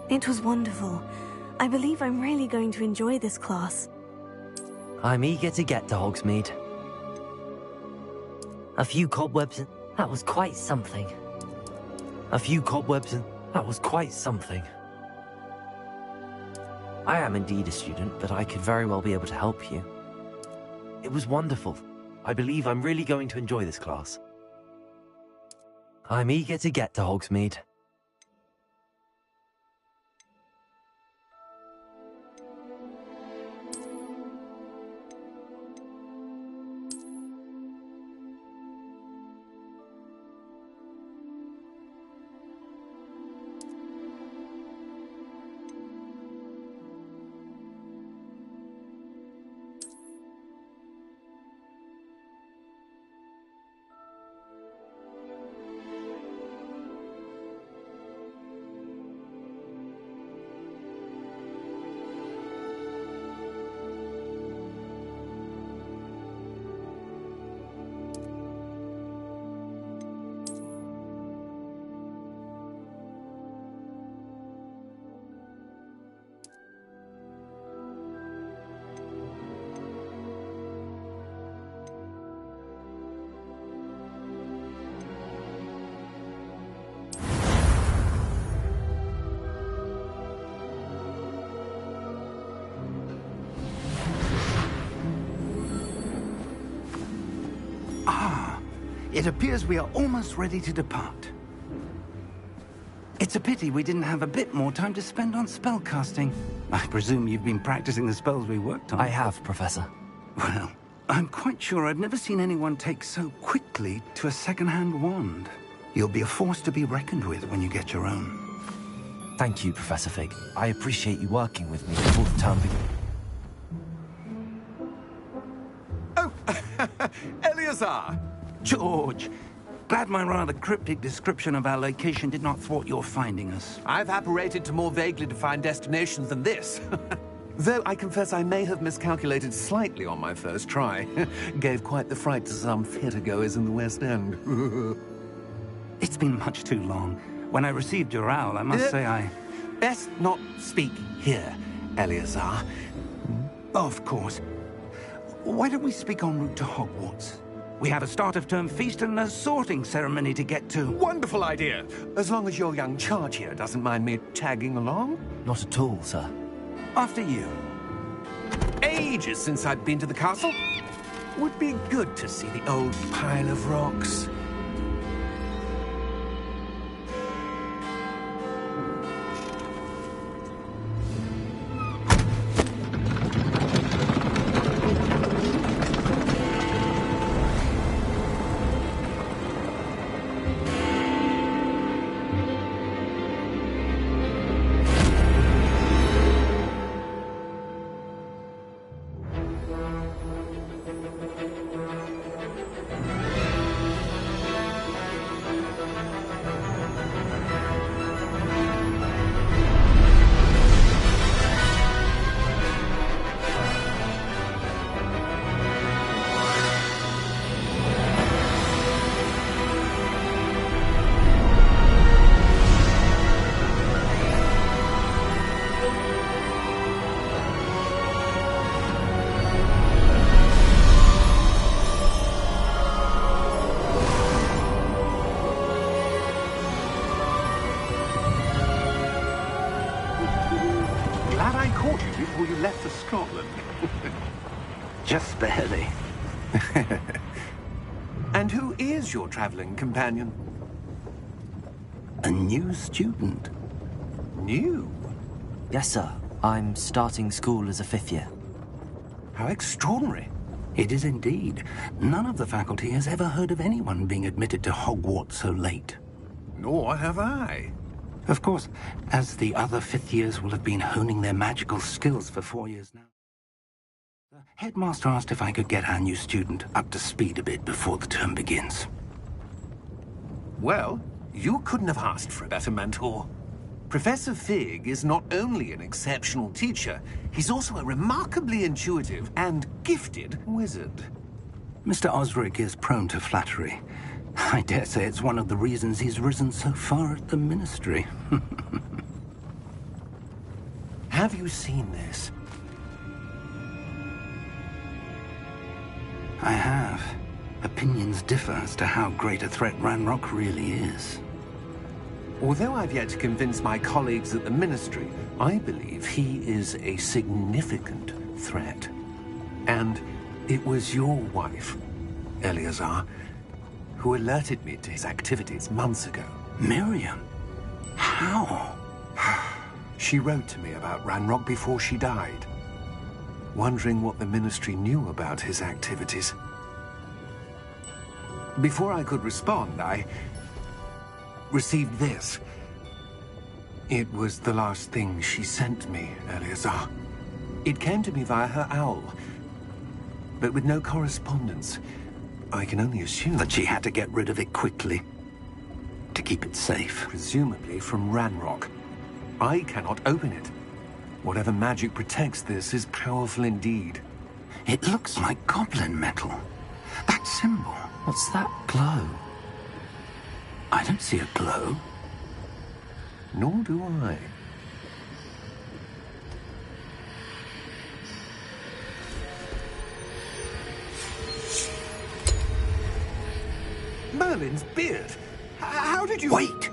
It was wonderful. I believe I'm really going to enjoy this class. I'm eager to get to Hogsmeade. A few cobwebs and that was quite something. A few cobwebs and that was quite something. I am indeed a student, but I could very well be able to help you. It was wonderful. I believe I'm really going to enjoy this class. I'm eager to get to Hogsmeade. It appears we are almost ready to depart. It's a pity we didn't have a bit more time to spend on spellcasting. I presume you've been practicing the spells we worked on. I have, Professor. Well, I'm quite sure I've never seen anyone take so quickly to a second-hand wand. You'll be a force to be reckoned with when you get your own. Thank you, Professor Fig. I appreciate you working with me before the term begins. Oh, Eleazar! George, glad my rather cryptic description of our location did not thwart your finding us. I've apparated to more vaguely defined destinations than this. Though I confess I may have miscalculated slightly on my first try. Gave quite the fright to some theatre-goers in the West End. It's been much too long. When I received your owl, I must say I... Best not speak here, Eleazar. Of course. Why don't we speak en route to Hogwarts? We have a start-of-term feast and a sorting ceremony to get to. Wonderful idea! As long as your young charge here doesn't mind me tagging along. Not at all, sir. After you. Ages since I've been to the castle. Would be good to see the old pile of rocks. Before you left for Scotland. Just barely. And who is your traveling companion? A new student. New? Yes, sir. I'm starting school as a 5th year. How extraordinary. It is indeed. None of the faculty has ever heard of anyone being admitted to Hogwarts so late. Nor have I. Of course, as the other 5th years will have been honing their magical skills for 4 years now. The headmaster asked if I could get our new student up to speed a bit before the term begins. Well, you couldn't have asked for a better mentor. Professor Fig is not only an exceptional teacher, he's also a remarkably intuitive and gifted wizard. Mr. Osric is prone to flattery. I dare say it's one of the reasons he's risen so far at the Ministry. Have you seen this? I have. Opinions differ as to how great a threat Ranrock really is. Although I've yet to convince my colleagues at the Ministry, I believe he is a significant threat. And it was your wife, Eleazar, who alerted me to his activities months ago. Miriam? How? She wrote to me about Ranrock before she died, wondering what the Ministry knew about his activities. Before I could respond, I received this. It was the last thing she sent me, Eleazar. It came to me via her owl, but with no correspondence. I can only assume That she had to get rid of it quickly, to keep it safe. presumably from Ranrock. I cannot open it. Whatever magic protects this is powerful indeed. It looks like goblin metal. That symbol. What's that glow? I don't see a glow. Nor do I. Merlin's beard! How did you... Wait!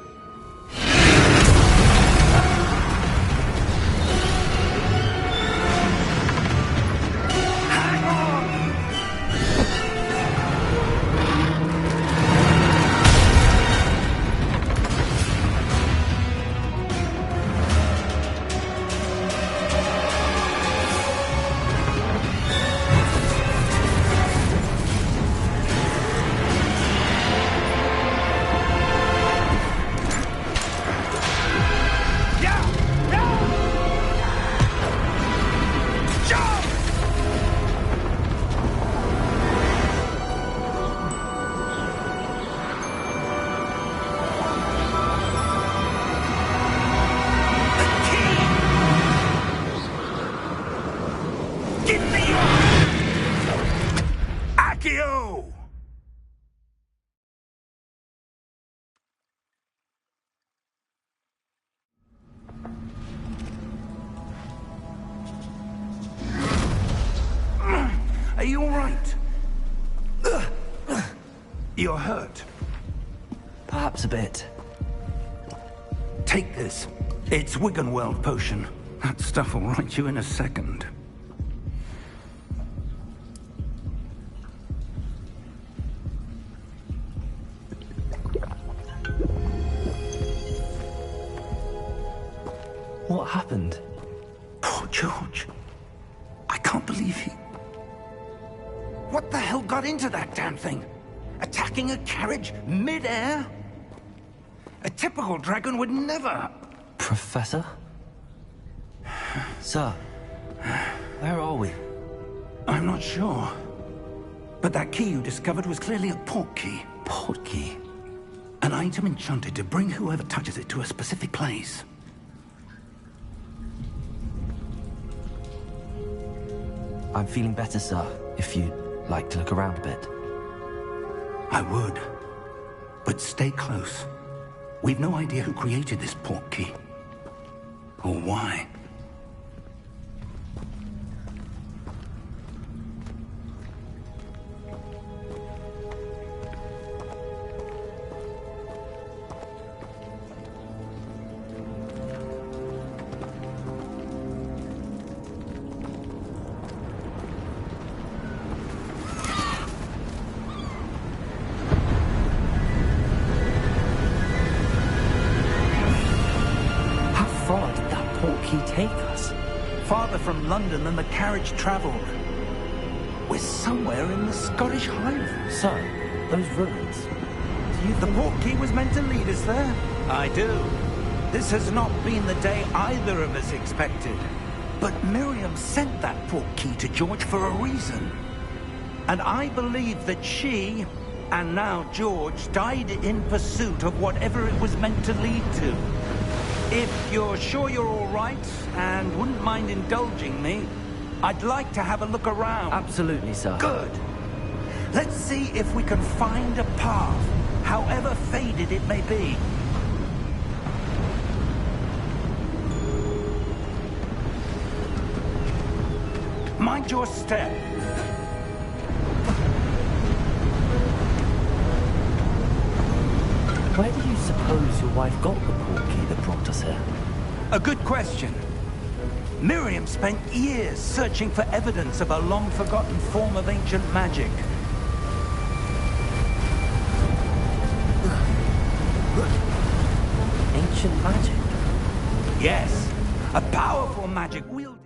Are you all right? You're hurt. Perhaps a bit. Take this. It's Wiggenweld potion. That stuff will right you in a second. What happened? Poor George. I can't believe he... What the hell got into that damn thing? Attacking a carriage mid-air? A typical dragon would never... Professor? Sir, where are we? I'm not sure. But that key you discovered was clearly a port key. Port key? An item enchanted to bring whoever touches it to a specific place. I'm feeling better, sir, if you'd like to look around a bit. I would. But stay close. We've no idea who created this port key. Or why. Take us? Farther from London than the carriage traveled. We're somewhere in the Scottish Highlands. Sir, those ruins. Do you The port key was meant to lead us there? I do. This has not been the day either of us expected. But Miriam sent that port key to George for a reason. And I believe that she, and now George, died in pursuit of whatever it was meant to lead to. If you're sure you're all right, and wouldn't mind indulging me, I'd like to have a look around. Absolutely, sir. Good. Let's see if we can find a path, however faded it may be. Mind your step. Where do you suppose your wife got the portkey that brought us here? A good question. Miriam spent years searching for evidence of a long-forgotten form of ancient magic. Ancient magic? Yes, a powerful magic wielded.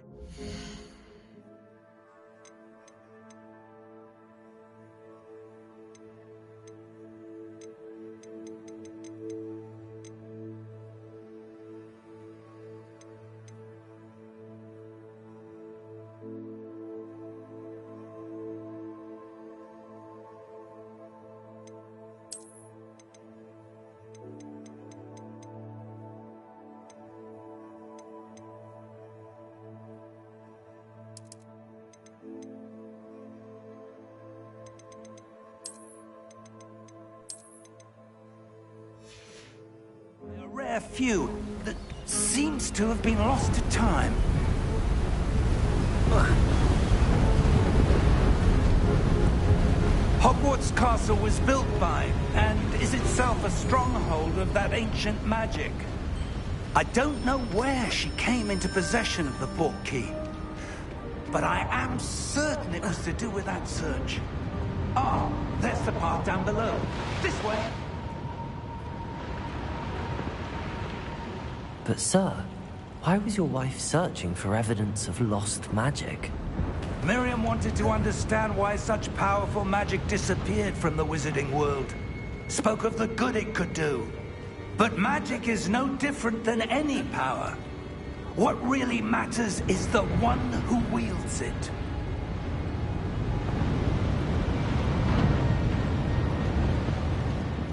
A rare few that seems to have been lost to time. Hogwarts Castle was built by, and is itself a stronghold of that ancient magic. I don't know where she came into possession of the portkey, but I am certain it was to do with that search. Ah, there's the path down below. This way. But sir, why was your wife searching for evidence of lost magic? Miriam wanted to understand why such powerful magic disappeared from the wizarding world. Spoke of the good it could do. But magic is no different than any power. What really matters is the one who wields it.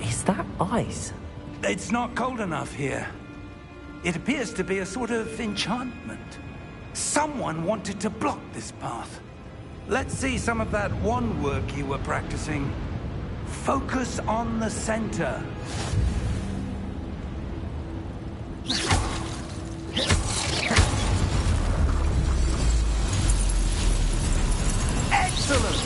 Is that ice? It's not cold enough here. It appears to be a sort of enchantment. Someone wanted to block this path. Let's see some of that wand work you were practicing. Focus on the center. Excellent!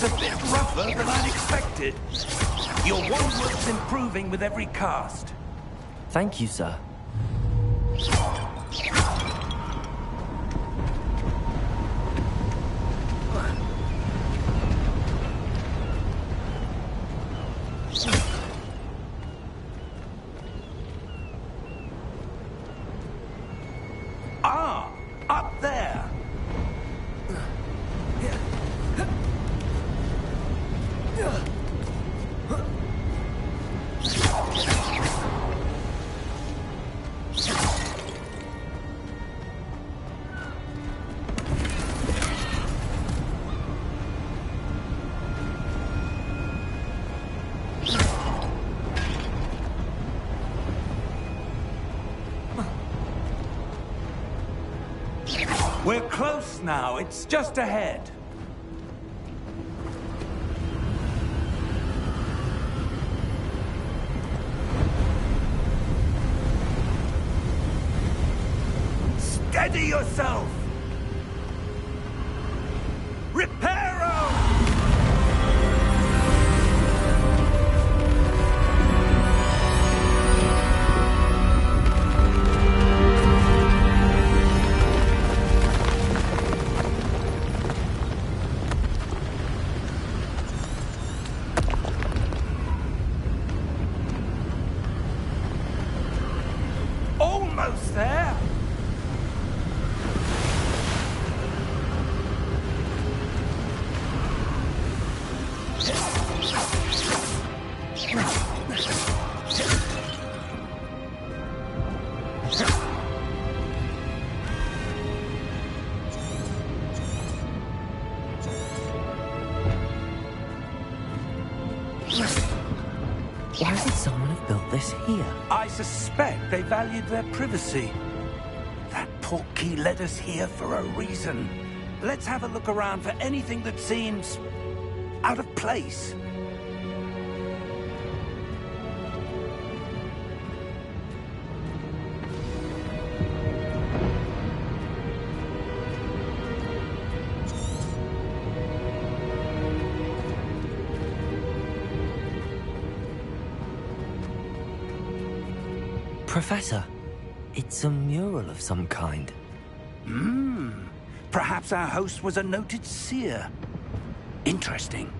A bit rougher than I'd expected. Your wand work's improving with every cast. Thank you, sir. Ah, up there. We're close now. It's just ahead. Steady yourself! Reparo! Almost there! Why would someone have built this here? I suspect they valued their privacy. That portkey led us here for a reason. Let's have a look around for anything that seems out of place. Professor, it's a mural of some kind. Perhaps our host was a noted seer. Interesting.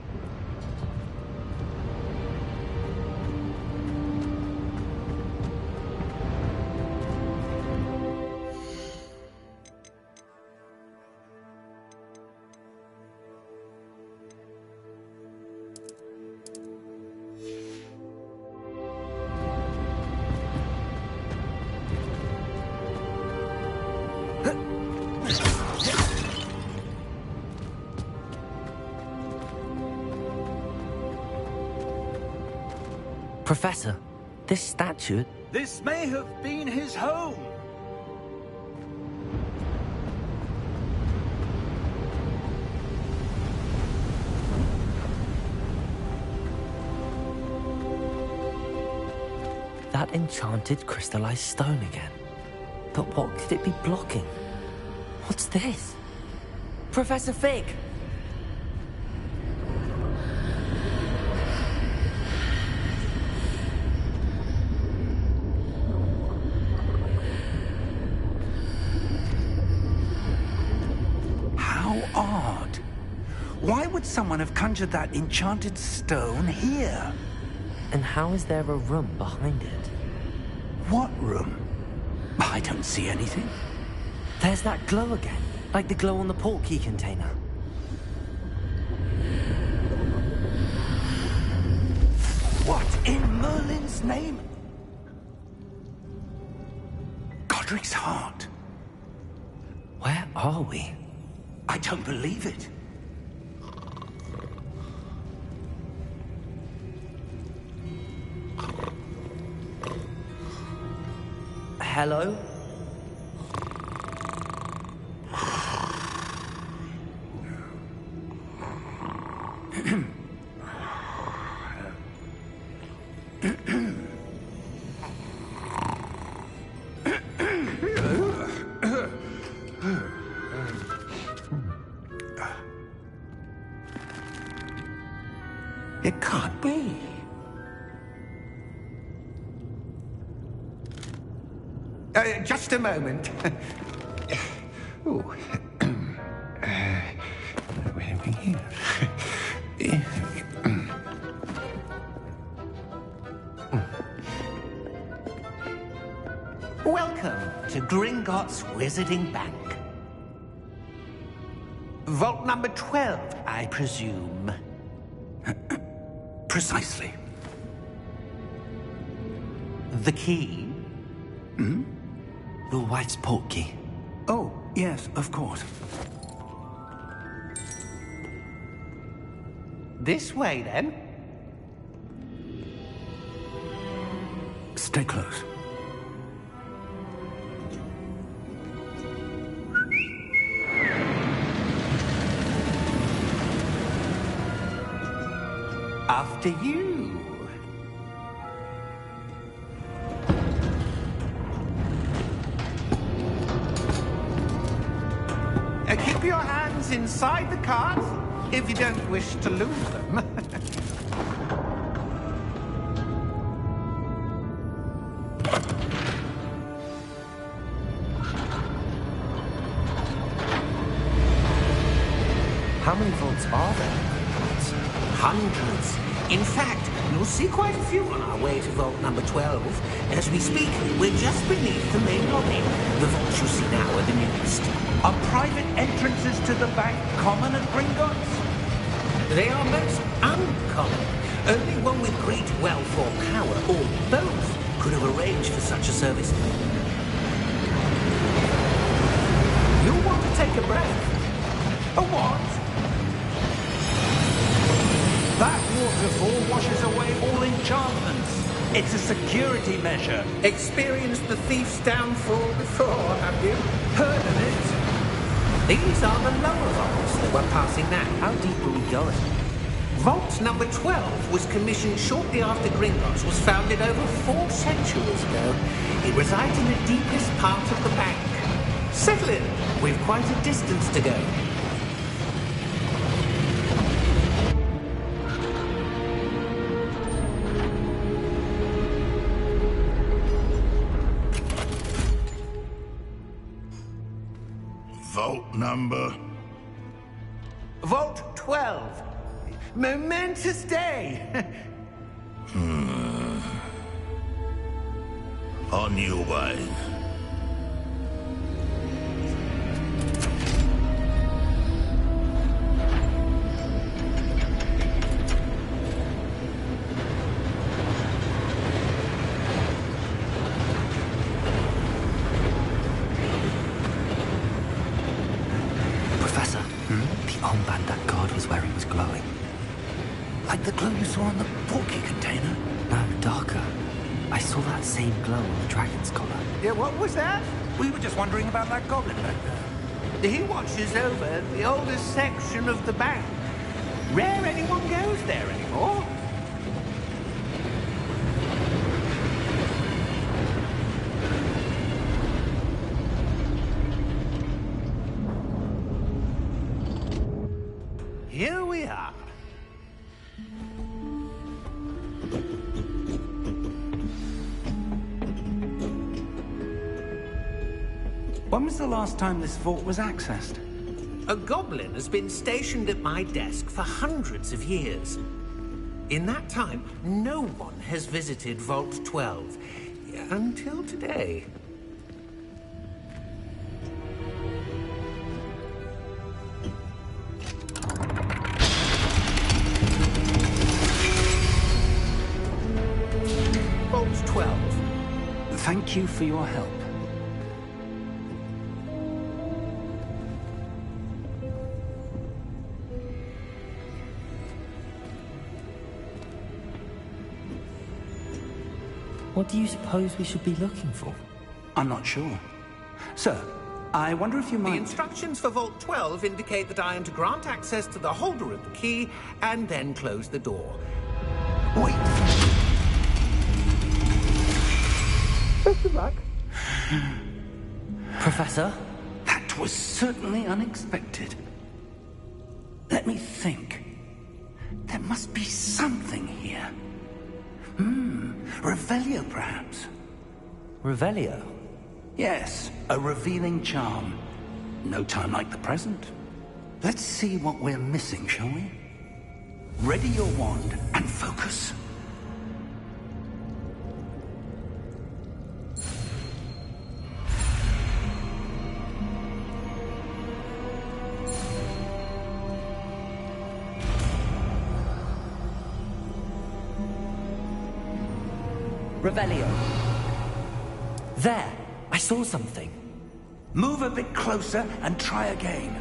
Professor, this statue... This may have been his home. That enchanted crystallized stone again. But what could it be blocking? What's this? Professor Fig! How odd. Why would someone have conjured that enchanted stone here? And how is there a room behind it? What room? I don't see anything. There's that glow again, like the glow on the portkey container. What in Merlin's name? Godric's heart. Where are we? I don't believe it. Hello? It can't be. Just a moment. Oh. Where are we here? Welcome to Gringotts Wizarding Bank. Vault number 12, I presume. Precisely. The key? Your wife's portkey. Oh, yes, of course. This way, then. Stay close. After you. Keep your hands inside the cart if you don't wish to lose them. How many vaults are there? Hundreds. In fact, you'll see quite a few on our way to vault number 12. As we speak, we're just beneath the main lobby. The vaults you see now are the newest. Are private entrances to the bank common at Gringotts? They are most uncommon. Only one with great wealth or power, or both, could have arranged for such a service. You'll want to take a breath. A what? That water before washes away all enchantments. It's a security measure. Experienced the thief's downfall before, have you? Heard of it? These are the lower vaults that we're passing now. How deep are we going? Vault number 12 was commissioned shortly after Gringotts was founded over 4 centuries ago. It resides in the deepest part of the bank. Settle in. We've quite a distance to go. Vault number? Vault 12. Momentous day. On your way. Professor, the armband that guard was wearing was glowing. Like the glow you saw on the porky container? No, darker. I saw that same glow on the dragon's collar. Yeah, what was that? We were just wondering about that goblin back there. He watches over the oldest section of the bank. Rare anyone goes there anymore. Here we are. When was the last time this vault was accessed? A goblin has been stationed at my desk for hundreds of years. In that time, no one has visited Vault 12. Until today. Vault 12. Thank you for your help. What do you suppose we should be looking for? I'm not sure. Sir, I wonder if you The might... instructions for Vault 12 indicate that I am to grant access to the holder of the key and then close the door. Wait. Best of luck. Professor? That was certainly unexpected. Let me think. There must be something here. Revelio, perhaps? Revelio? Yes, a revealing charm. No time like the present. Let's see what we're missing, shall we? Ready your wand and focus. Revelio. There! I saw something. Move a bit closer and try again.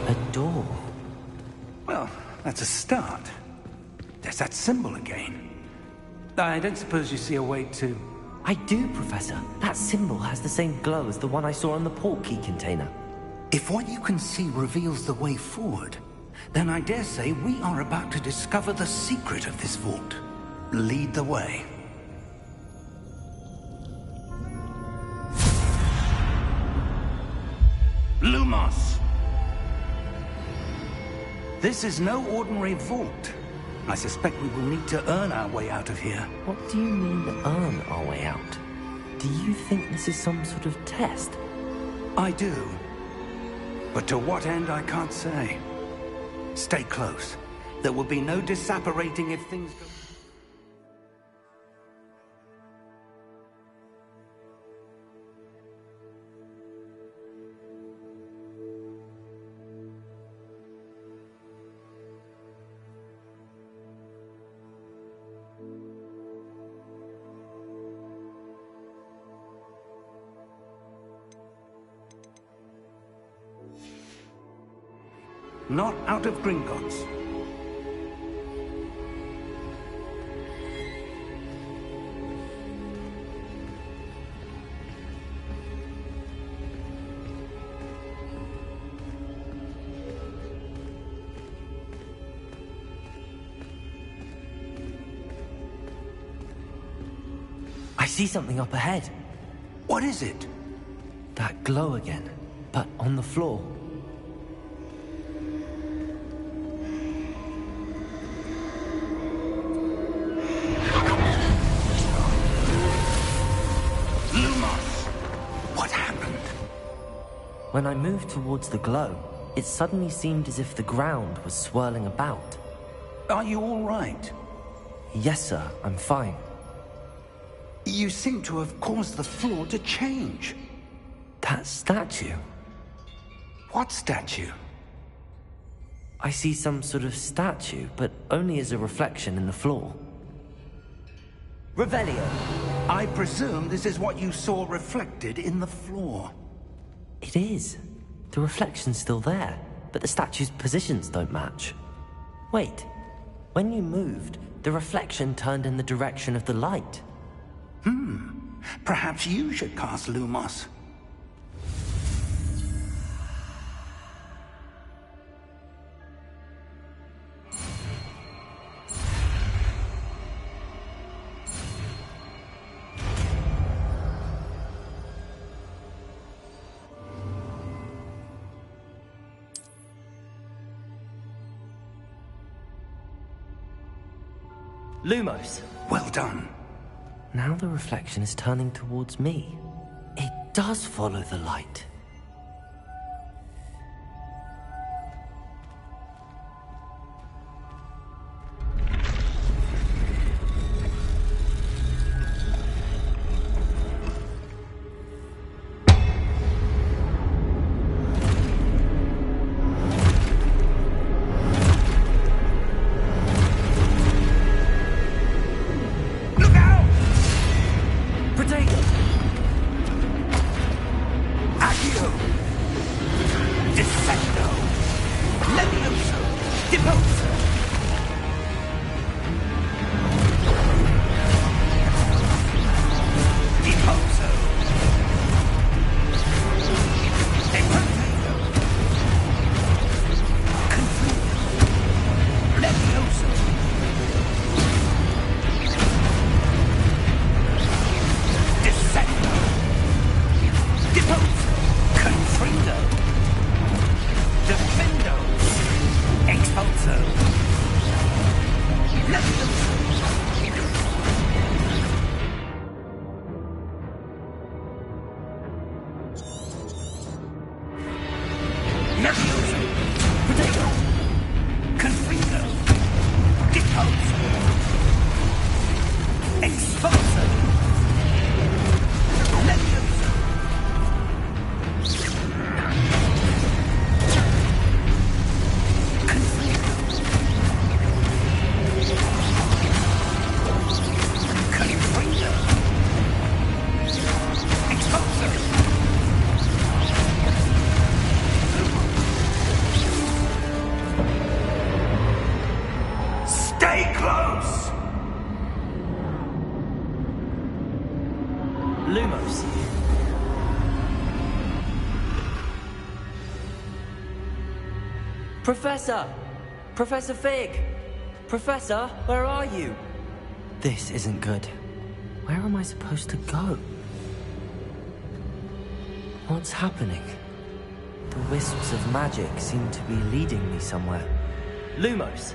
A door. Well, that's a start. There's that symbol again. I don't suppose you see a way to... I do, Professor. That symbol has the same glow as the one I saw on the port key container. If what you can see reveals the way forward, then I dare say we are about to discover the secret of this vault. Lead the way. Lumos! This is no ordinary vault. I suspect we will need to earn our way out of here. What do you mean, earn our way out? Do you think this is some sort of test? I do. But to what end, I can't say. Stay close. There will be no disapparating if things go... Not out of Gringotts. I see something up ahead. What is it? That glow again, but on the floor. Lumos! What happened? When I moved towards the glow, it suddenly seemed as if the ground was swirling about. Are you all right? Yes, sir, I'm fine. You seem to have caused the floor to change. That statue? What statue? I see some sort of statue, but only as a reflection in the floor. Revelio! I presume this is what you saw reflected in the floor. It is. The reflection's still there, but the statue's positions don't match. Wait, when you moved, the reflection turned in the direction of the light. Perhaps you should cast Lumos. Lumos! Well done. Now the reflection is turning towards me. It does follow the light. Lumos. Professor! Professor Fig! Professor, where are you? This isn't good. Where am I supposed to go? What's happening? The wisps of magic seem to be leading me somewhere. Lumos!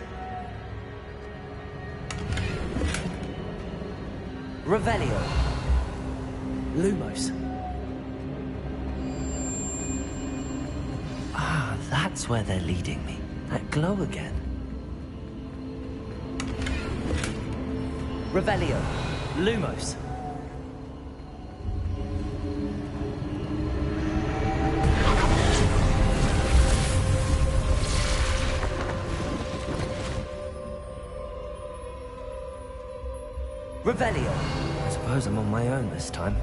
Revelio! Lumos. Ah, that's where they're leading me. That glow again. Revelio. Lumos. Revelio. I suppose I'm on my own this time.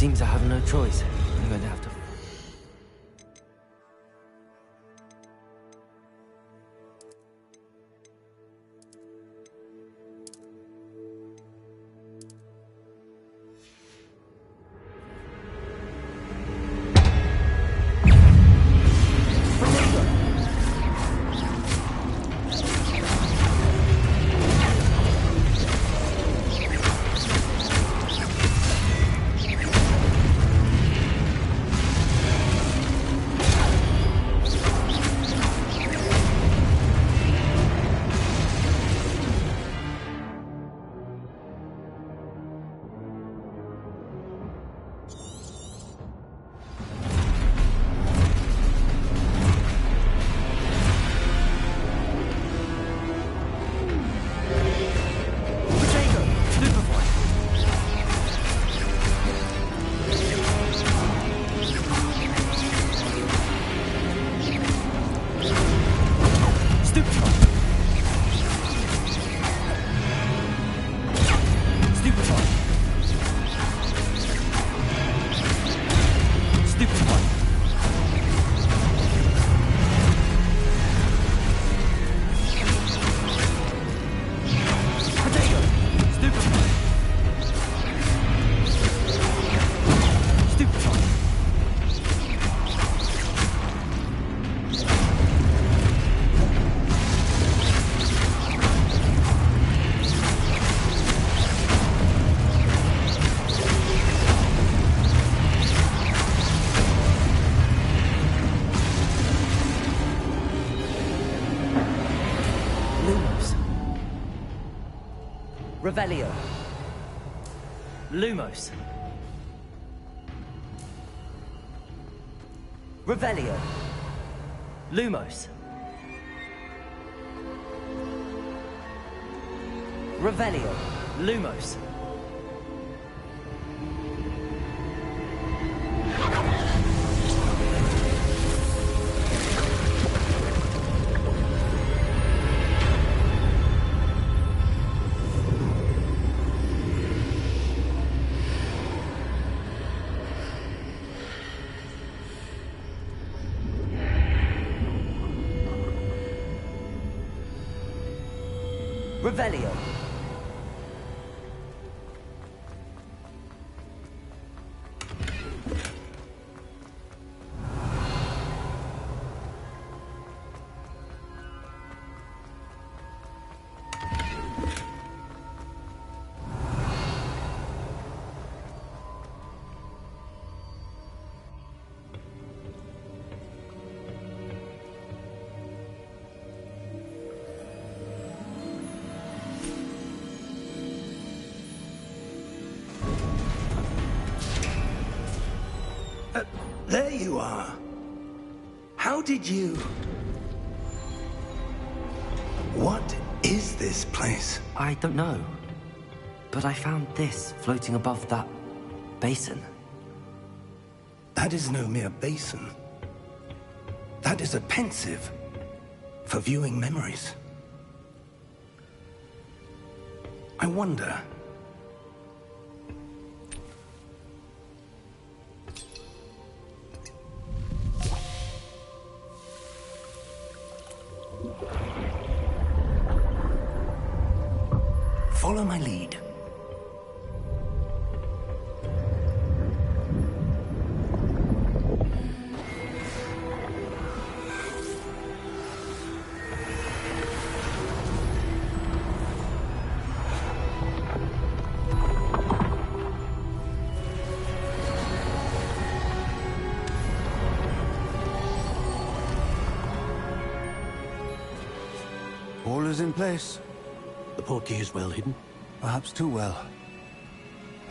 seems I have no choice. I'm going to have to... Revelio. Lumos. Revelio. Lumos. Revelio. Lumos. Revelio. There you are. How did you... What is this place? I don't know. But I found this floating above that basin. That is no mere basin. That is a pensive for viewing memories. I wonder... Follow my lead. All is in place. The portkey is well hidden? Perhaps too well.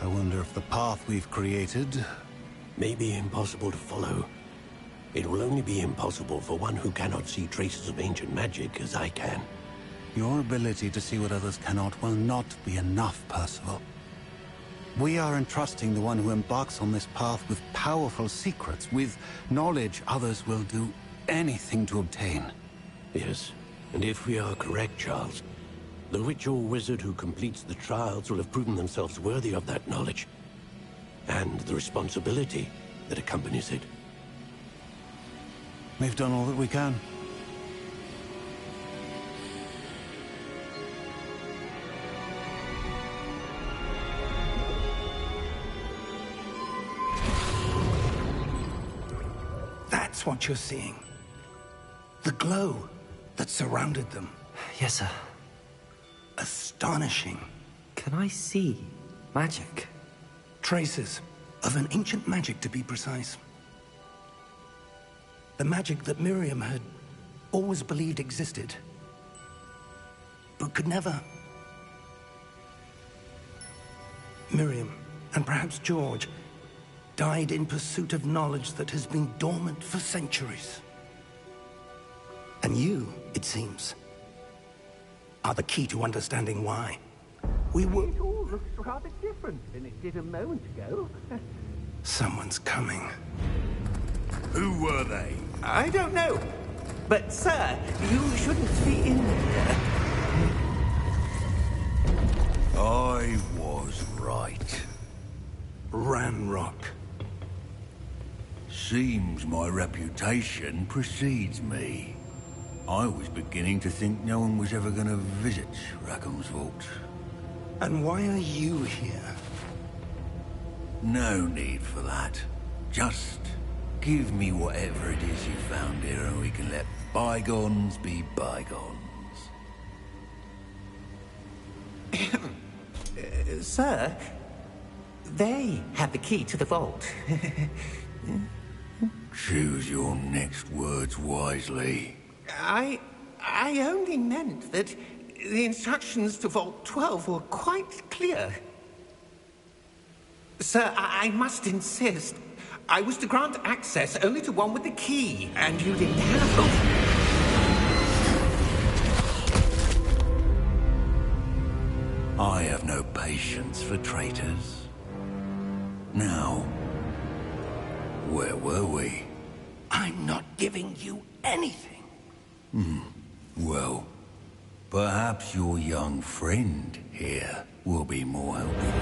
I wonder if the path we've created... May be impossible to follow. It will only be impossible for one who cannot see traces of ancient magic as I can. Your ability to see what others cannot will not be enough, Percival. We are entrusting the one who embarks on this path with powerful secrets, with knowledge others will do anything to obtain. Yes, and if we are correct, Charles, the witch or wizard who completes the trials will have proven themselves worthy of that knowledge. and the responsibility that accompanies it. We've done all that we can. That's what you're seeing. The glow that surrounded them. Yes, sir. Astonishing. Can I see magic? Traces of an ancient magic, to be precise. The magic that Miriam had always believed existed, but could never. Miriam, and perhaps George, died in pursuit of knowledge that has been dormant for centuries. And you, it seems, are the key to understanding why. We were... It all looks rather different than it did a moment ago. Someone's coming. Who were they? I don't know. But, sir, you shouldn't be in here. I was right. Ranrock. Seems my reputation precedes me. I was beginning to think no one was ever going to visit Rackham's vault. And why are you here? No need for that. Just give me whatever it is you found here and we can let bygones be bygones. Sir, they have the key to the vault. Choose your next words wisely. I only meant that the instructions to Vault 12 were quite clear. Sir, I must insist. I was to grant access only to one with the key, and you didn't have... I have no patience for traitors. Now, where were we? I'm not giving you anything. Well, perhaps your young friend here will be more helpful.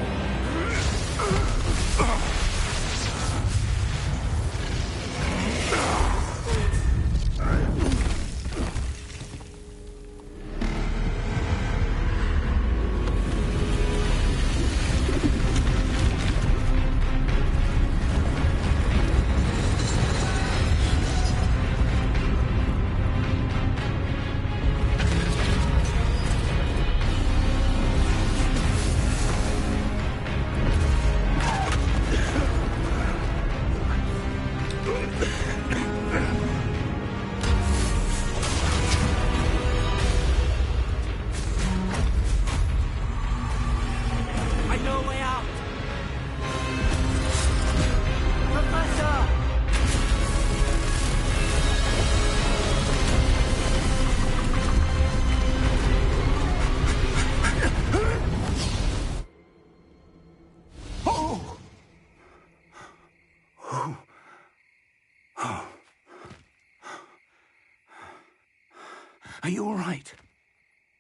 Are you all right?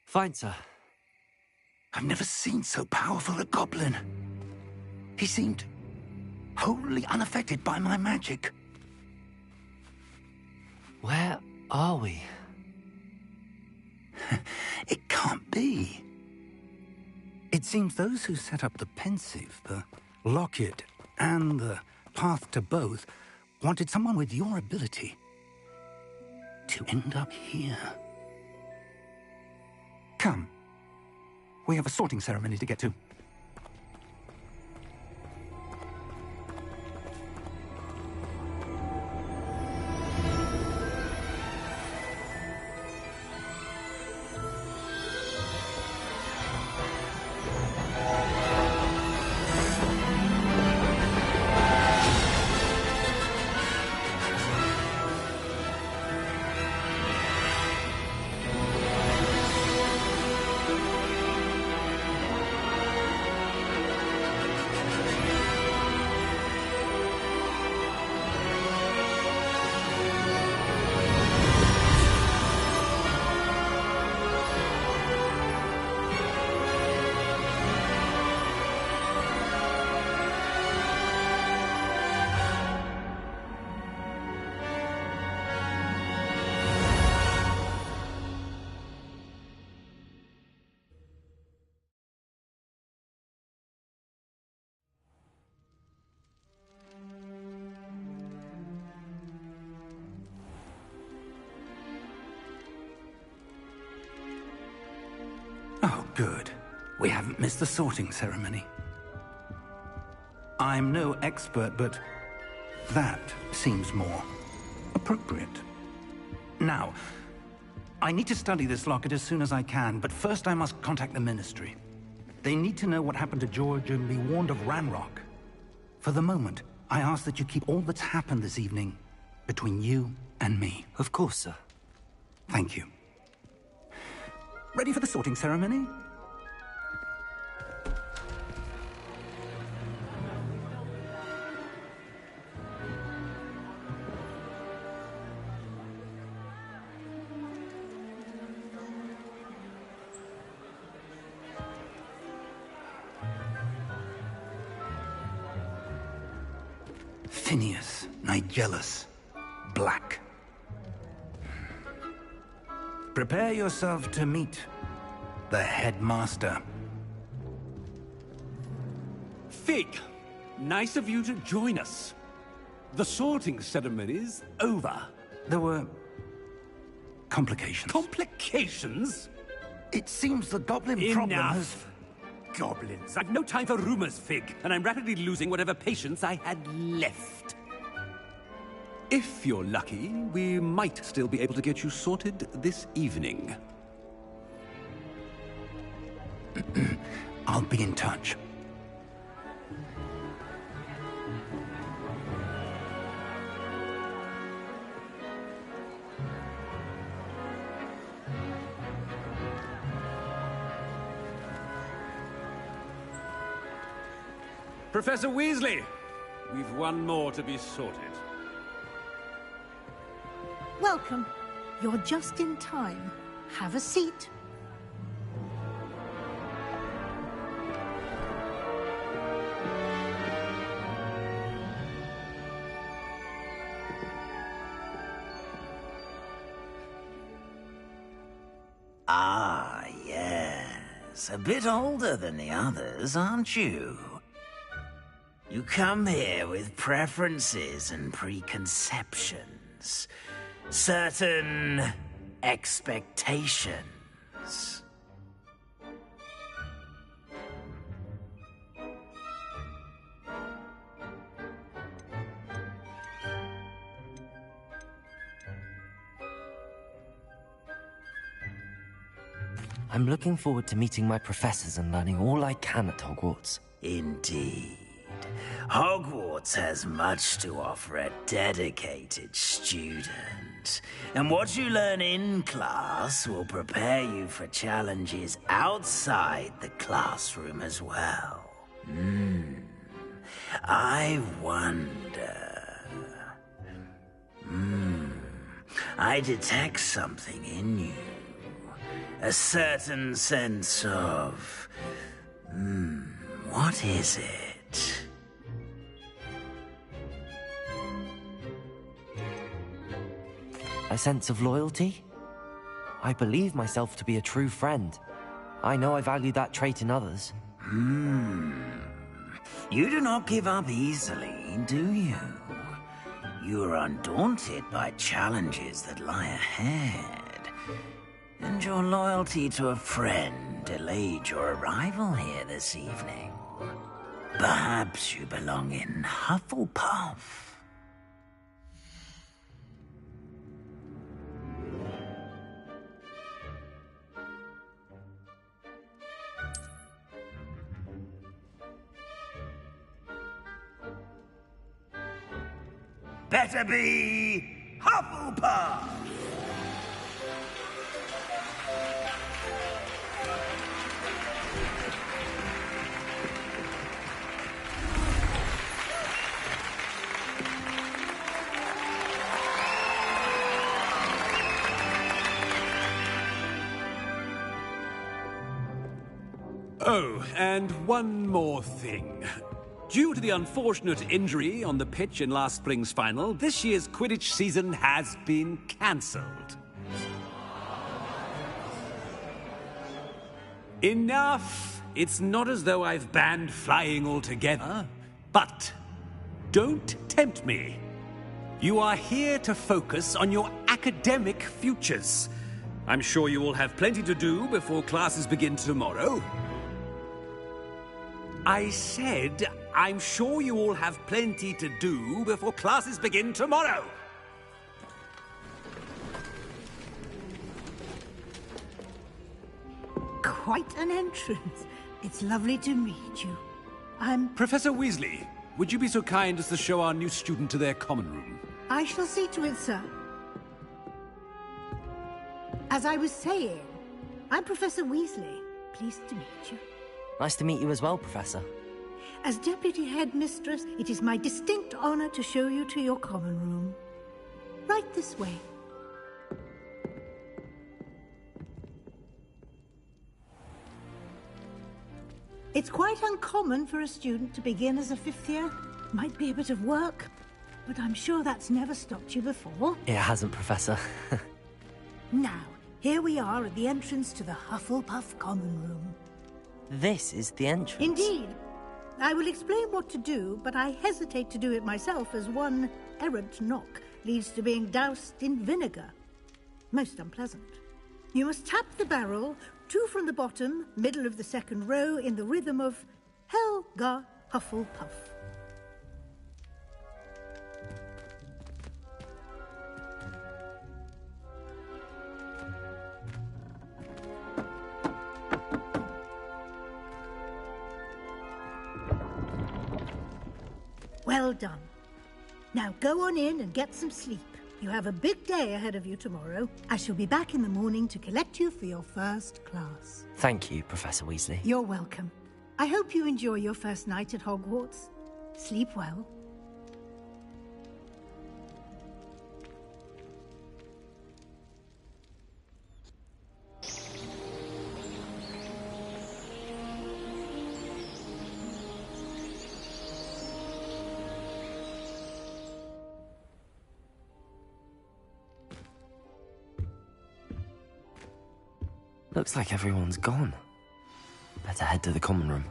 Fine, sir. I've never seen so powerful a goblin. He seemed wholly unaffected by my magic. Where are we? It can't be. It seems those who set up the pensive, the locket, and the path to both wanted someone with your ability to end up here. Come. We have a sorting ceremony to get to. Good. We haven't missed the sorting ceremony. I'm no expert, but that seems more appropriate. Now, I need to study this locket as soon as I can, but first I must contact the Ministry. They need to know what happened to George and be warned of Ranrock. For the moment, I ask that you keep all that's happened this evening between you and me. Of course, sir. Thank you. Ready for the sorting ceremony? Phineas, Nigellus, Black. Prepare yourself to meet the headmaster. Fig, nice of you to join us. The sorting ceremony's over. There were complications. Complications? It seems the goblin problem has... Enough! Goblins. I've no time for rumors, Fig, and I'm rapidly losing whatever patience I had left. If you're lucky, we might still be able to get you sorted this evening. I'll be in touch. Professor Weasley, we've one more to be sorted. Welcome. You're just in time. Have a seat. Ah, yes. A bit older than the others, aren't you? You come here with preferences and preconceptions. Certain expectations. I'm looking forward to meeting my professors and learning all I can at Hogwarts. Indeed. Hogwarts has much to offer a dedicated student. And what you learn in class will prepare you for challenges outside the classroom as well. I wonder... I detect something in you. A certain sense of... what is it? A sense of loyalty? I believe myself to be a true friend. I know I value that trait in others. You do not give up easily, do you? You are undaunted by challenges that lie ahead. And your loyalty to a friend delayed your arrival here this evening. Perhaps you belong in Hufflepuff. Better be Hufflepuff! Oh, and one more thing. Due to the unfortunate injury on the pitch in last spring's final, this year's Quidditch season has been cancelled. Enough! It's not as though I've banned flying altogether. But don't tempt me. You are here to focus on your academic futures. I'm sure you all have plenty to do before classes begin tomorrow. I said, I'm sure you all have plenty to do before classes begin tomorrow. Quite an entrance. It's lovely to meet you. I'm... Professor Weasley, would you be so kind as to show our new student to their common room? I shall see to it, sir. As I was saying, I'm Professor Weasley. Pleased to meet you. Nice to meet you as well, Professor. As Deputy Headmistress, it is my distinct honor to show you to your common room. Right this way. It's quite uncommon for a student to begin as a fifth year. Might be a bit of work, but I'm sure that's never stopped you before. It hasn't, Professor. Now, here we are at the entrance to the Hufflepuff common room. This is the entrance? Indeed. I will explain what to do, but I hesitate to do it myself as one errant knock leads to being doused in vinegar. Most unpleasant. You must tap the barrel, 2 from the bottom, middle of the second row, in the rhythm of Helga Hufflepuff. Well done. Now go on in and get some sleep. You have a big day ahead of you tomorrow. I shall be back in the morning to collect you for your first class. Thank you, Professor Weasley. You're welcome. I hope you enjoy your first night at Hogwarts. Sleep well. Looks like everyone's gone. Better head to the common room.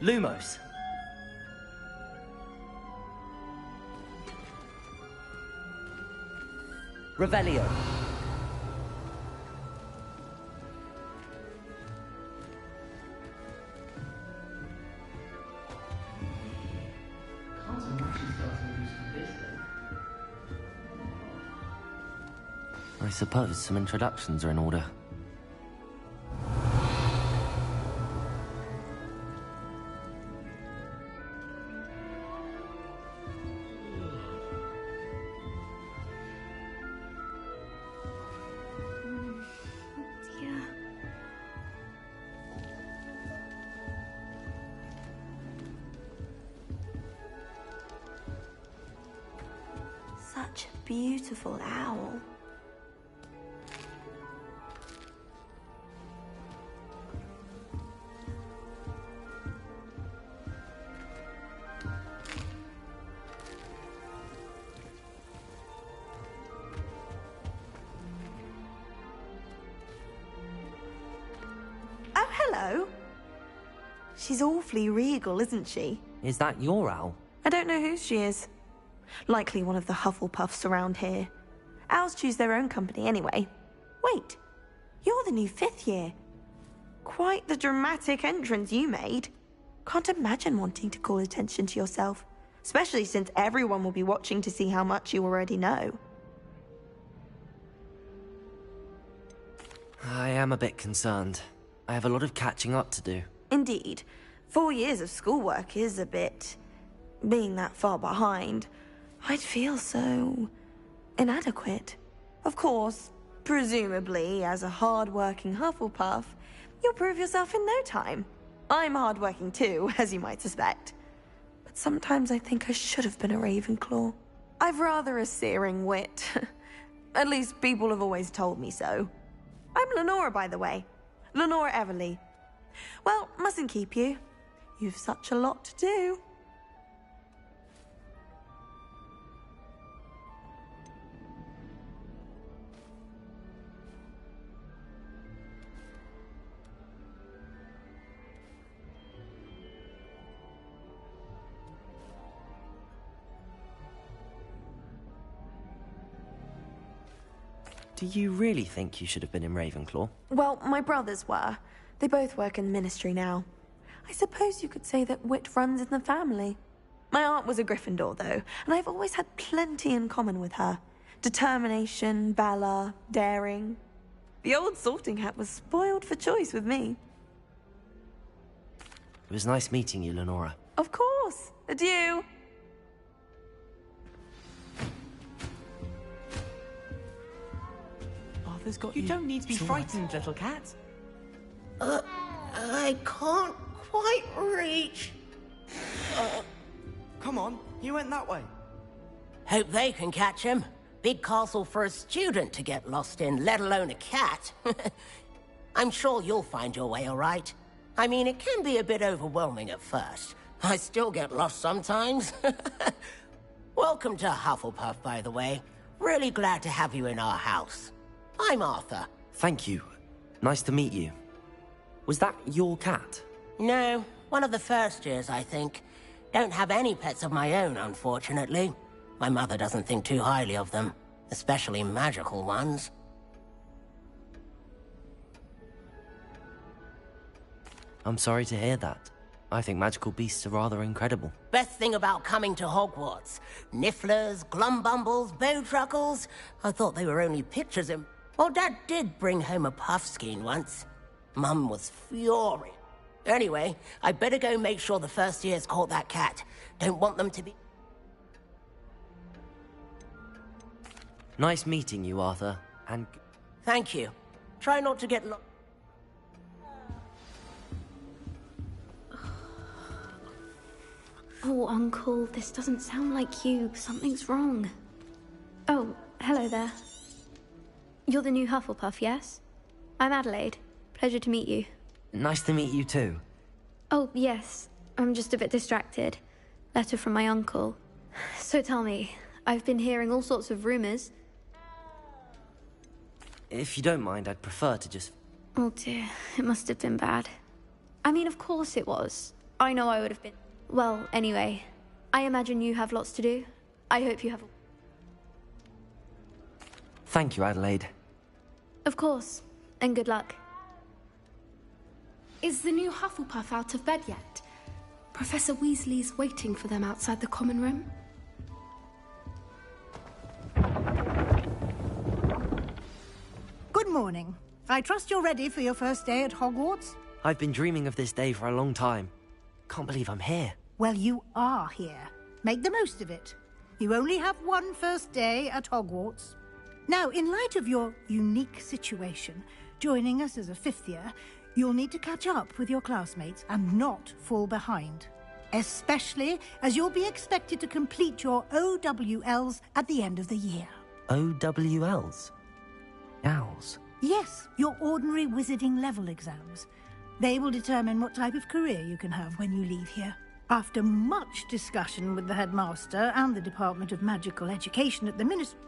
Lumos. Revelio. I suppose some introductions are in order. Such a beautiful owl. Oh, hello. She's awfully regal, isn't she? Is that your owl? I don't know who she is. Likely one of the Hufflepuffs around here. Owls choose their own company anyway. Wait, you're the new 5th year. quite the dramatic entrance you made. Can't imagine wanting to call attention to yourself, especially since everyone will be watching to see how much you already know. I am a bit concerned. I have a lot of catching up to do. Indeed. 4 years of schoolwork is a bit... being that far behind. I'd feel so... inadequate. Of course, presumably, as a hard-working Hufflepuff, you'll prove yourself in no time. I'm hard-working too, as you might suspect. But sometimes I think I should have been a Ravenclaw. I've rather a searing wit. At least people have always told me so. I'm Lenora, by the way. Lenora Everly. Well, mustn't keep you. You've such a lot to do. Do you really think you should have been in Ravenclaw? Well, my brothers were. They both work in the ministry now. I suppose you could say that wit runs in the family. My aunt was a Gryffindor, though, and I've always had plenty in common with her. Determination, valor, daring. The old sorting hat was spoiled for choice with me. It was nice meeting you, Lenora. Of course. Adieu. Arthur's got You don't need to be frightened, little cat. I can't quite reach. Come on, you went that way. Hope they can catch him. Big castle for a student to get lost in, let alone a cat. I'm sure you'll find your way all right. I mean, it can be a bit overwhelming at first. I still get lost sometimes. Welcome to Hufflepuff, by the way. Really glad to have you in our house. I'm Arthur. Thank you. Nice to meet you. Was that your cat? No, one of the first years, I think. Don't have any pets of my own, unfortunately. My mother doesn't think too highly of them, especially magical ones. I'm sorry to hear that. I think magical beasts are rather incredible. Best thing about coming to Hogwarts. Nifflers, glumbumbles, bowtruckles. I thought they were only pictures in... Well, Dad did bring home a puffskein once. Mum was furious. Anyway, I better go make sure the first years caught that cat. Don't want them to be... Nice meeting you, Arthur, and... Thank you. Try not to get lost. Oh, Uncle, this doesn't sound like you. Something's wrong. Oh, hello there. You're the new Hufflepuff, yes? I'm Adelaide. Pleasure to meet you. Nice to meet you too. Oh, yes. I'm just a bit distracted. Letter from my uncle. So tell me, I've been hearing all sorts of rumors. If you don't mind, I'd prefer to just... Oh dear, it must have been bad. I mean, of course it was. I know I would have been... Well, anyway, I imagine you have lots to do. I hope you have... Thank you, Adelaide. Of course, and good luck. Is the new Hufflepuff out of bed yet? Professor Weasley's waiting for them outside the common room. Good morning. I trust you're ready for your first day at Hogwarts? I've been dreaming of this day for a long time. Can't believe I'm here. Well, you are here. Make the most of it. You only have one first day at Hogwarts. Now, in light of your unique situation, joining us as a fifth year, you'll need to catch up with your classmates and not fall behind. Especially as you'll be expected to complete your OWLs at the end of the year. OWLs? Owls? Yes, your ordinary wizarding level exams. They will determine what type of career you can have when you leave here. After much discussion with the headmaster and the Department of Magical Education at the Ministry...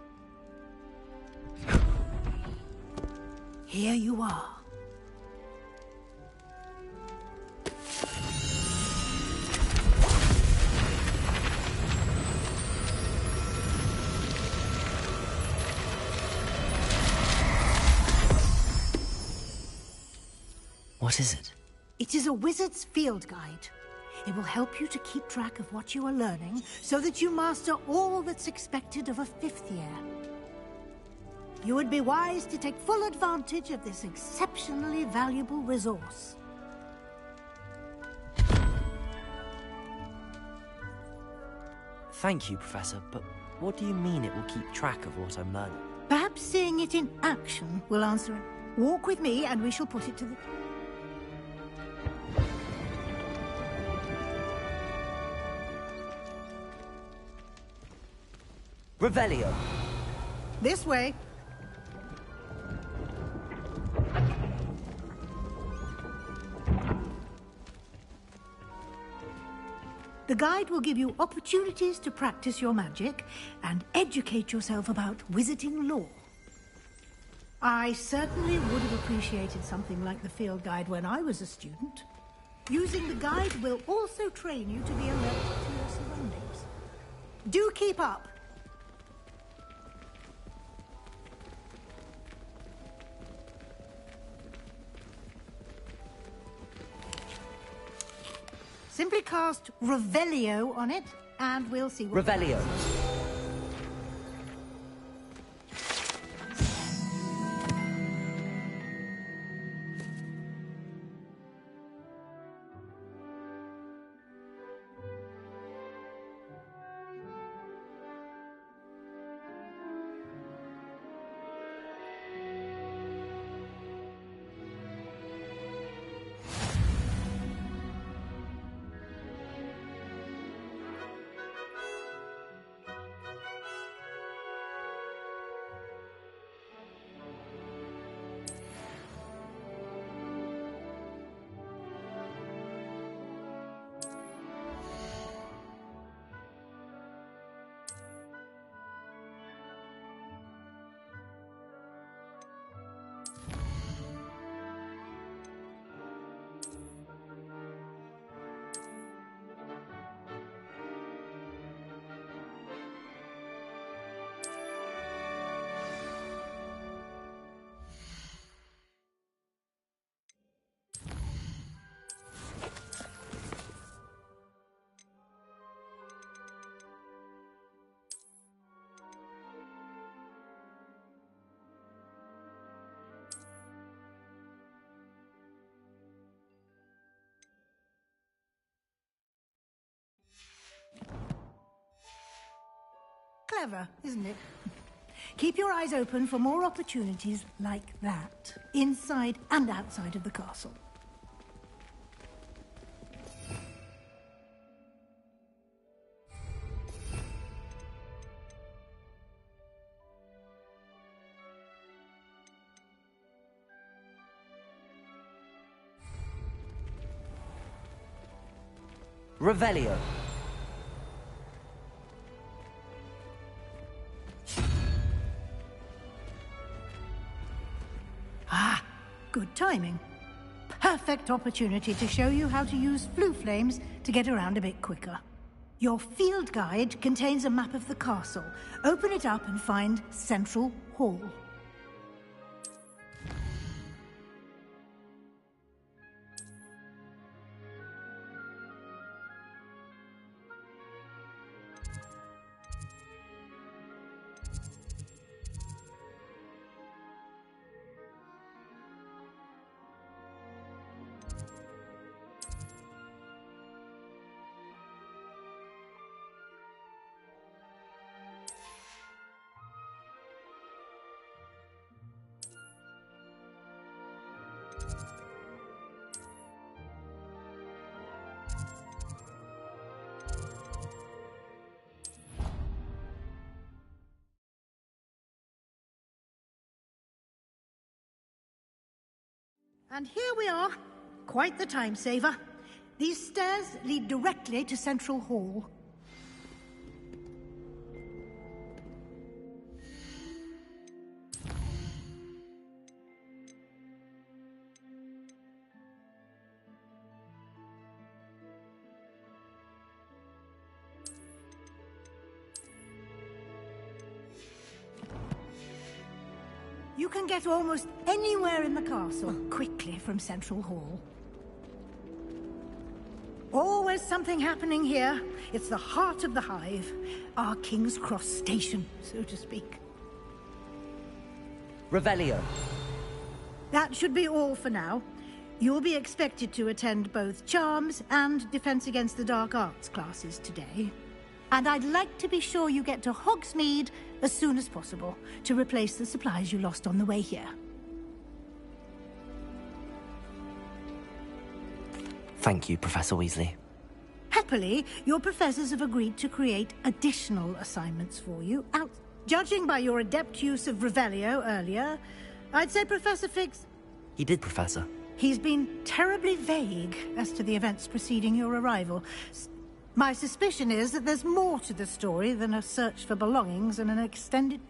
Here you are. What What is it? It is a wizard's field guide. It will help you to keep track of what you are learning so that you master all that's expected of a 5th year. You would be wise to take full advantage of this exceptionally valuable resource. Thank you, Professor, but what do you mean it will keep track of what I'm learning? Perhaps seeing it in action will answer it. Walk with me and we shall put it to the... Revelio! This way. The guide will give you opportunities to practice your magic and educate yourself about wizarding lore. I certainly would have appreciated something like the field guide when I was a student. Using the guide will also train you to be alert to your surroundings. Do keep up. Simply cast Revelio on it, and we'll see what... Revelio. Clever, isn't it? Keep your eyes open for more opportunities like that, inside and outside of the castle. Revelio. Ah, good timing. Perfect opportunity to show you how to use flue flames to get around a bit quicker. Your field guide contains a map of the castle. Open it up and find Central Hall. And here we are. Quite the time saver. These stairs lead directly to Central Hall. You can get almost anywhere in the castle quickly from Central Hall. Always something happening here. It's the heart of the Hive. Our King's Cross station, so to speak. Revelio. That should be all for now. You'll be expected to attend both Charms and Defense Against the Dark Arts classes today. And I'd like to be sure you get to Hogsmeade as soon as possible to replace the supplies you lost on the way here. Thank you, Professor Weasley. Happily, your professors have agreed to create additional assignments for you. Judging by your adept use of Revelio earlier, I'd say Professor Fig's... He did, Professor. He's been terribly vague as to the events preceding your arrival. My suspicion is that there's more to the story than a search for belongings and an extended...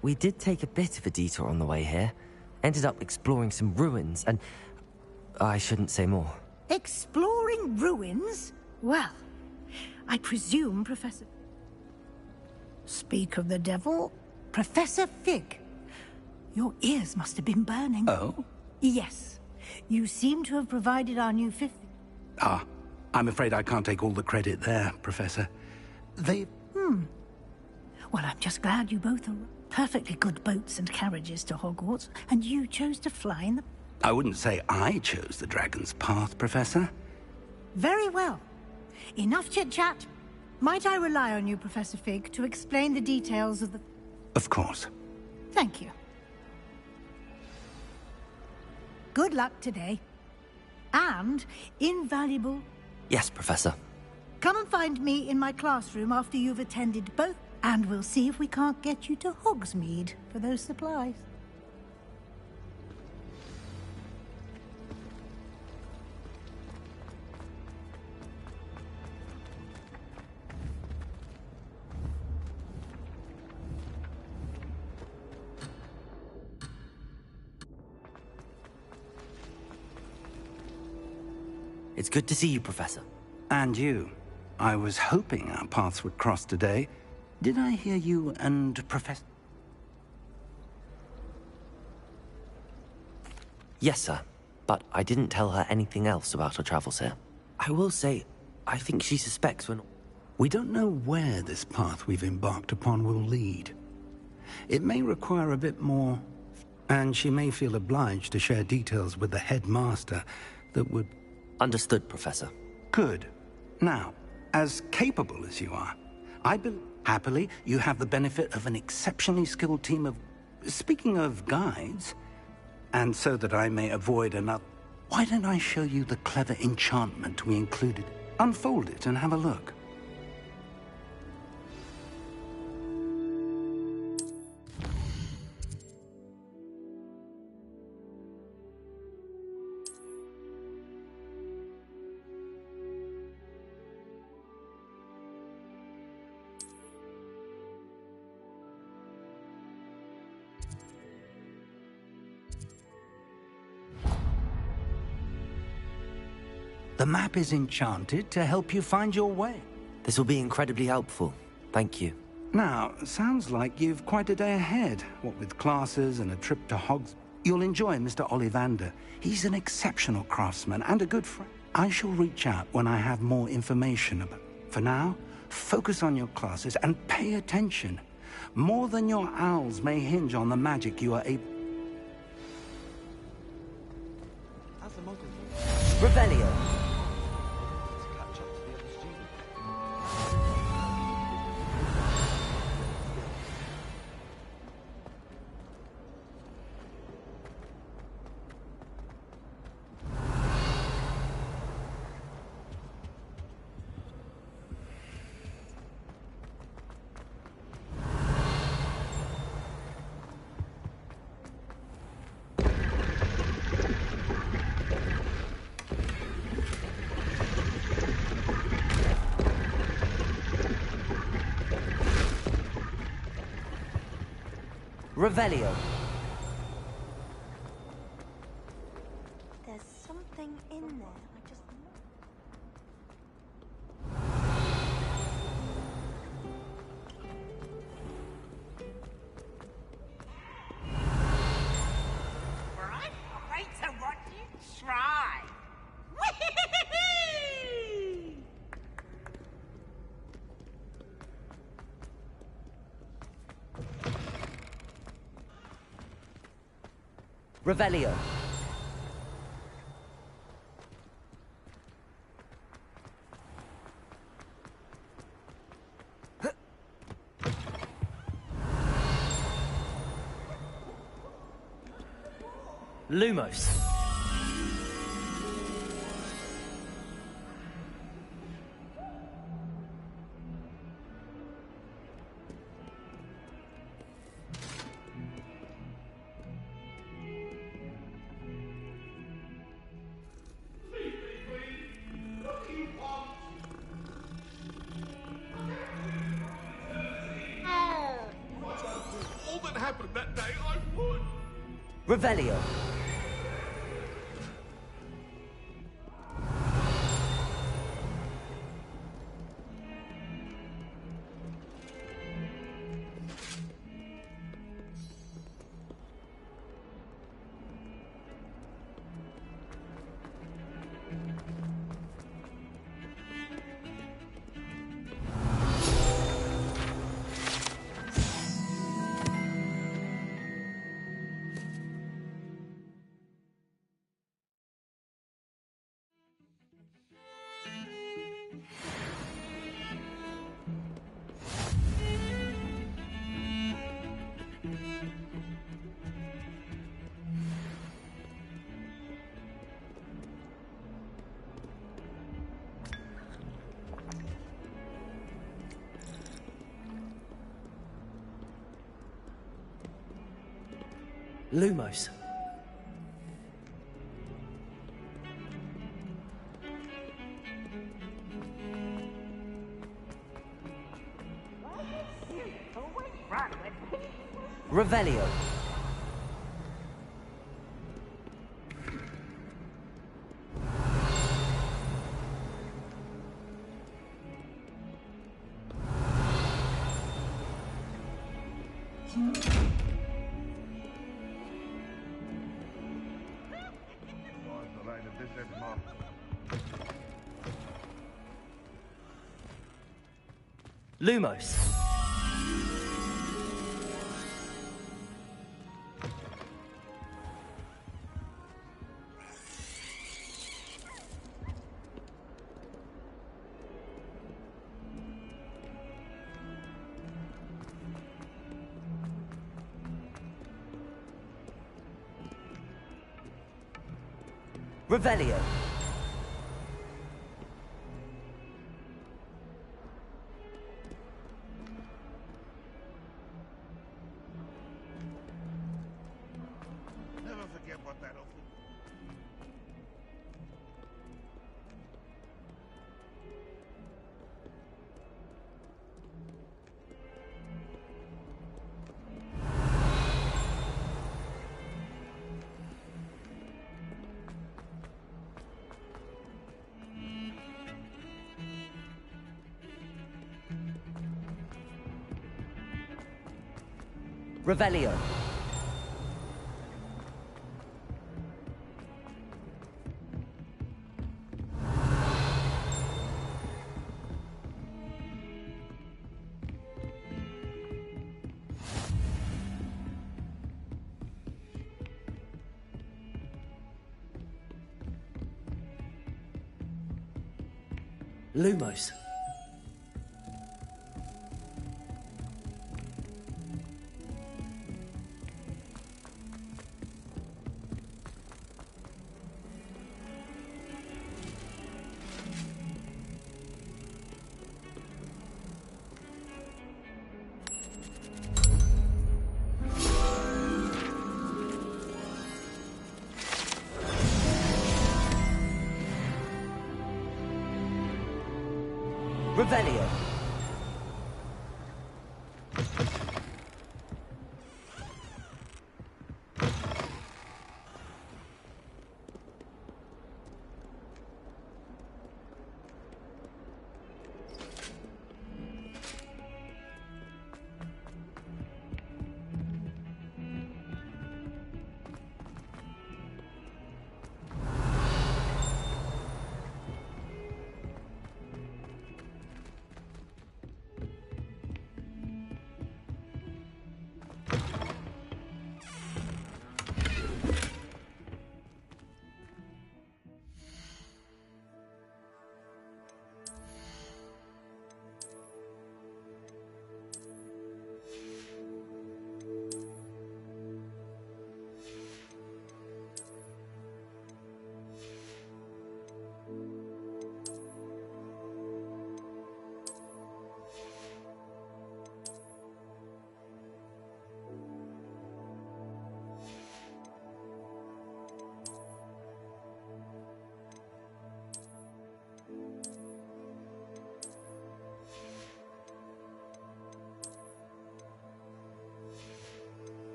We did take a bit of a detour on the way here. Ended up exploring some ruins and... I shouldn't say more. Exploring ruins? Well, I presume Professor... Speak of the devil, Professor Fig. Your ears must have been burning. Oh? Yes. You seem to have provided our new fifth... Ah, I'm afraid I can't take all the credit there, Professor. They... Well, I'm just glad you both are perfectly good boats and carriages to Hogwarts, and you chose to fly in the... I wouldn't say I chose the Dragon's Path, Professor. Very well. Enough chit-chat. Might I rely on you, Professor Fig, to explain the details of the... Of course. Thank you. Good luck today. And invaluable... Yes, Professor. Come and find me in my classroom after you've attended both, and we'll see if we can't get you to Hogsmeade for those supplies. It's good to see you, Professor. And you. I was hoping our paths would cross today. Did I hear you and Professor... Yes, sir. But I didn't tell her anything else about her travels here. I will say, I think she suspects we're not... We don't know where this path we've embarked upon will lead. It may require a bit more, and she may feel obliged to share details with the headmaster that would... Understood, Professor. Good. Now, as capable as you are, I believe, happily, you have the benefit of an exceptionally skilled team of... Speaking of guides, and so that I may avoid another... Why don't I show you the clever enchantment we included? Unfold it and have a look. The map is enchanted to help you find your way. This will be incredibly helpful. Thank you. Now, sounds like you've quite a day ahead. What with classes and a trip to Hogs... You'll enjoy Mr. Ollivander. He's an exceptional craftsman and a good friend. I shall reach out when I have more information about... For now, focus on your classes and pay attention. More than your owls may hinge on the magic you are able... Revelio. Revelio. There's something in there. I just... Revelio. Lumos. All that happened that day, I would. Revelio. Lumos. Revelio. Lumos. Revelio. Never forget what that opened. Revelio. Lumos. Revelio.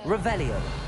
Revelio.